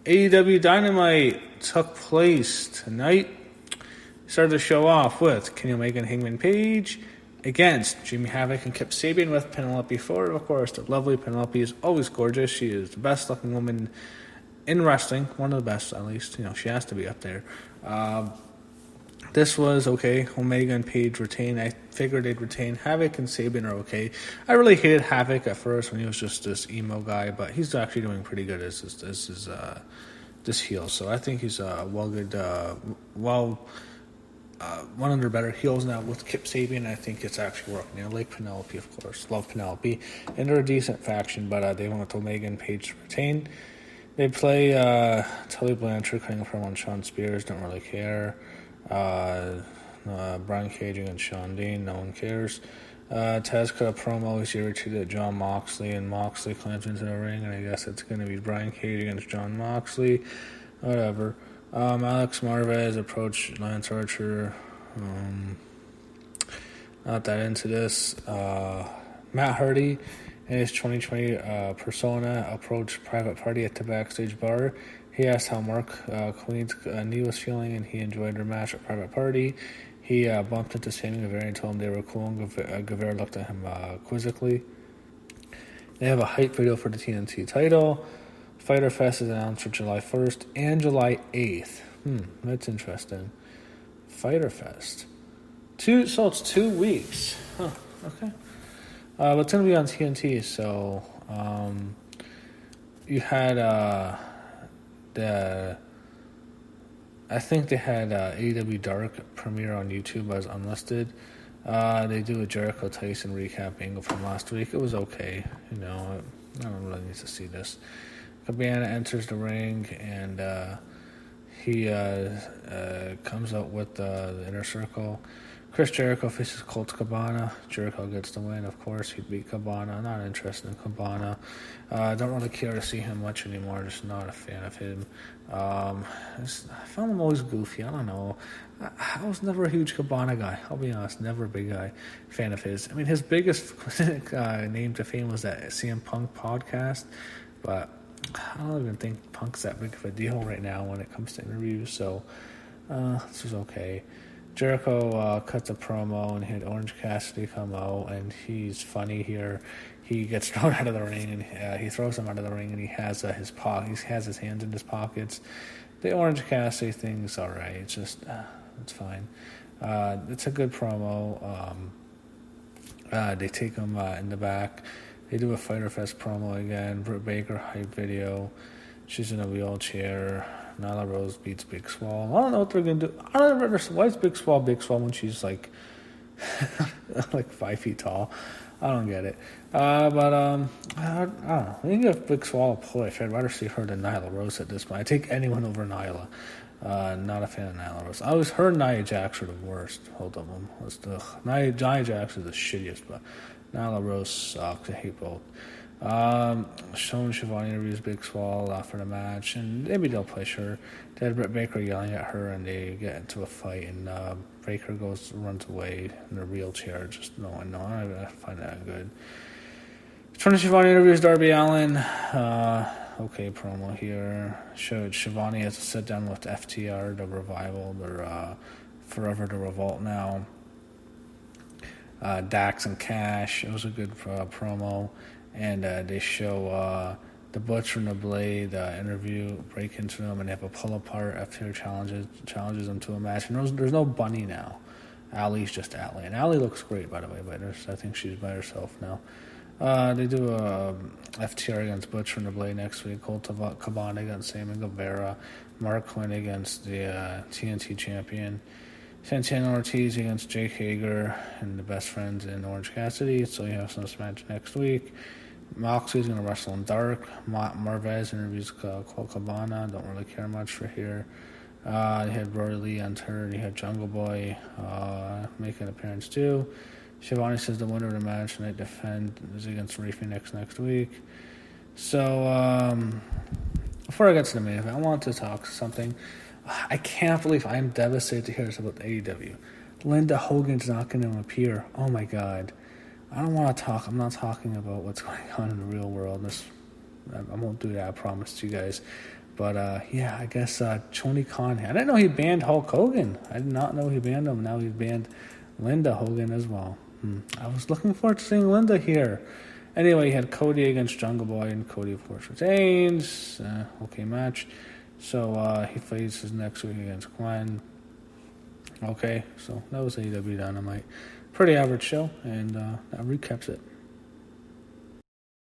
AEW Dynamite took place tonight. Started the show off with Kenny Omega and Hangman Page against Jimmy Havoc and Kip Sabian with Penelope Ford. Of course, the lovely Penelope is always gorgeous. She is the best looking woman in wrestling. One of the best, at least. She has to be up there. This was okay. Omega and Page retain. I figured they'd retain. Havoc and Sabian are okay. I really hated Havoc at first when he was just this emo guy, but he's actually doing pretty good as this heel. So I think he's one of their better heels now with Kip Sabian. I think it's actually working. I like Penelope, of course. Love Penelope. And they're a decent faction, but they went with Omega and Page to retain. They play Tully Blanchard cutting from on Sean Spears. Don't really care. Brian Cage against Sean Dean. No one cares. Taz cut a promo. He's irritated at John Moxley, and Moxley climbs into the ring, and I guess it's going to be Brian Cage against John Moxley. Whatever. Alex Marvez approached Lance Archer. Not that into this. Matt Hardy and his 2020 persona approached Private Party at the backstage bar. He asked how Mark Queen's knee was feeling, and he enjoyed their match at Private Party. He bumped into Sammy Guevara and told him they were cool, and Guevara looked at him quizzically. They have a hype video for the TNT title. Fyter Fest is announced for July 1st and July 8th. That's interesting. Fyter Fest. So it's 2 weeks. Huh, okay. But it's going to be on TNT, so you had I think they had AEW Dark premiere on YouTube as unlisted. They do a Jericho Tyson recap angle from last week. It was okay. I don't really need to see this. Cabana enters the ring, and he comes out with the Inner Circle. Chris Jericho faces Colt Cabana. Jericho gets the win, of course. He beat Cabana. Not interested in Cabana. Don't really care to see him much anymore. Just not a fan of him. I found him always goofy. I don't know. I was never a huge Cabana guy. I'll be honest. Never a big fan of his. I mean, his biggest name to fame was that CM Punk podcast. But I don't even think Punk's that big of a deal right now when it comes to interviews. So this was okay. Jericho cuts a promo, and he had Orange Cassidy come out, and he's funny here. He gets thrown out of the ring, and he throws him out of the ring, and he has he has his hands in his pockets. The Orange Cassidy thing's all right. It's just it's fine. It's a good promo. They take him in the back. They do a Fyter Fest promo again. Britt Baker hype video. She's in a wheelchair. Nyla Rose beats Big Swole. I don't know what they're going to do. I don't ever understand. Why is Big Swole when she's like 5 feet tall? I don't get it. I don't know. I think if Big Swole a push, I'd rather see her than Nyla Rose at this point. I take anyone over Nyla. Not a fan of Nyla Rose. I always heard Nia Jax are the worst. Hold up, Nia Jax is the shittiest, but Nyla Rose sucks. I hate both. Sean Schiavone interviews Big Swole for the match, and maybe they'll push her. They had Britt Baker yelling at her, and they get into a fight, and Baker runs away in a wheelchair. Just no, I find that good. Tony Schiavone interviews Darby Allin. Okay, promo here. Showed Schiavone has to sit down with FTR, the Revival. They're forever the Revolt now. Dax and Cash. It was a good promo. And they show the Butcher and the Blade interview, break into them, and they have a pull apart. FTR challenges them to a match. And there's no Bunny now. Allie's just Allie. And Allie looks great, by the way, but I think she's by herself now. They do a FTR against Butcher and the Blade next week. Colt Cabana against Sammy Guevara. Mark Quinn against the TNT champion. Santana Ortiz against Jake Hager and the Best Friends in Orange Cassidy. So you have some match next week. Moxley's going to wrestle in Dark. Marvez interviews Colt Cabana. Don't really care much for here. You had Brody Lee enter. You had Jungle Boy make an appearance too. Schiavone says the winner of the match tonight is against Ray Phoenix next week. So before I get to the main event, I want to talk something. I can't believe I'm devastated to hear this about AEW. Linda Hogan's not going to appear. Oh my God. I don't want to talk. I'm not talking about what's going on in the real world. I won't do that, I promise to you guys. But yeah, I guess Tony Khan. I didn't know he banned Hulk Hogan. I did not know he banned him. Now he's banned Linda Hogan as well. I was looking forward to seeing Linda here. Anyway, he had Cody against Jungle Boy, and Cody, of course, retains. Okay match. So he faces next week against Glenn. Okay, so that was AEW Dynamite. Pretty average show, and that recaps it.